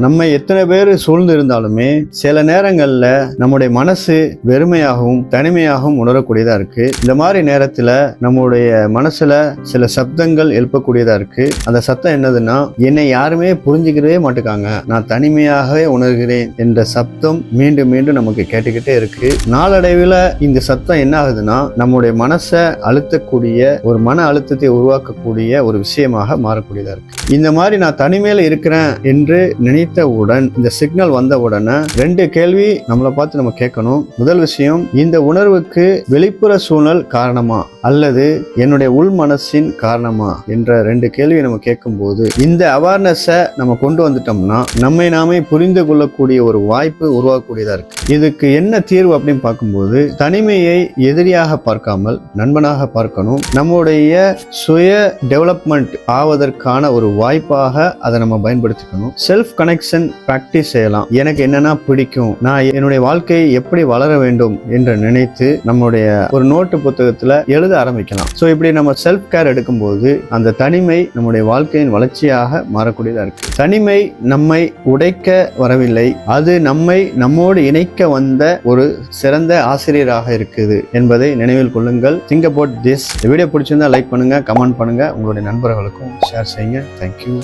நம்ம எத்தனை பேர் சூழ்ந்து இருந்தாலுமே சில நேரங்கள்ல நம்முடைய மனசு வெறுமையாகவும் தனிமையாகவும் உணரக்கூடியதா இருக்கு. இந்த மாதிரி நேரத்துல நம்முடைய மனசுல சில சப்தங்கள் எழுப்பக்கூடியதா இருக்கு. அந்த சத்தம் என்னதுன்னா, என்னை யாருமே புரிஞ்சுக்கவே மாட்டுக்காங்க, நான் தனிமையாகவே உணர்கிறேன் என்ற சப்தம் மீண்டும் மீண்டும் நமக்கு கேட்டுக்கிட்டே இருக்கு. நாளடைவில் இந்த சத்தம் என்ன ஆகுதுன்னா, நம்முடைய மனசை அழுத்தக்கூடிய ஒரு மன அழுத்தத்தை உருவாக்கக்கூடிய ஒரு விஷயமாக மாறக்கூடியதா இருக்கு. இந்த மாதிரி நான் தனிமையில இருக்கிறேன் என்று நினைத்தவுடன், இந்த சிக்னல் வந்த உடனே 2 கேள்வி நம்மளை பார்த்து நம்ம கேட்கணும். முதல் விஷயம், இந்த உணர்வுக்கு வெளிப்புற சூழல் காரணமா அல்லது என்னுடைய உள் மனசின் காரணமா என்ற 2 கேள்வி நம்ம கேட்கும்போது, இந்த அவேர்னஸை நம்ம கொண்டு வந்துட்டோம்னா நம்மை நாமே புரிந்து கொள்ளக்கூடிய ஒரு வாய்ப்பு உருவாக்கக்கூடியதா இருக்கு. இதுக்கு என்ன தீர்வு அப்படின்னு பார்க்கும்போது, தனிமையை எதிரியாக பார்க்காமல் நண்பனாக பார்க்கணும். நம்முடைய சுய டெவலப்மெண்ட் ஆவதற்கான ஒரு வாய்ப்பாக அதை நம்ம பயன்படுத்திக்கணும். செல்ஃப் கனெக்ஷன் பிராக்டிஸ் செய்யலாம். எனக்கு என்னன்னா பிடிக்கும், நான் என்னுடைய வாழ்க்கையை எப்படி வளர வேண்டும் என்று நினைத்து நம்முடைய ஒரு நோட்டு புத்தகத்துல எழுத ஆரம்பிக்கலாம். ஸோ இப்படி நம்ம செல்ஃப் கேர் எடுக்கும்போது அந்த தனிமை நம்முடைய வாழ்க்கையின் வளர்ச்சியாக மாறக்கூடியதா இருக்கு. தனிமை நம்மை உடைக்க வரவில்லை, அது நம்மோடு இணைக்க வந்த ஒரு சிறந்த ஆசிரியராக இருக்குது என்பதை நினைவில் கொள்ளுங்கள். Think about this. வீடியோ பிடிச்சிருந்தா லைக் பண்ணுங்க, கமெண்ட் பண்ணுங்க, உங்களுடைய நண்பர்களுக்கும் ஷேர் செய்யுங்க. தேங்க்யூ.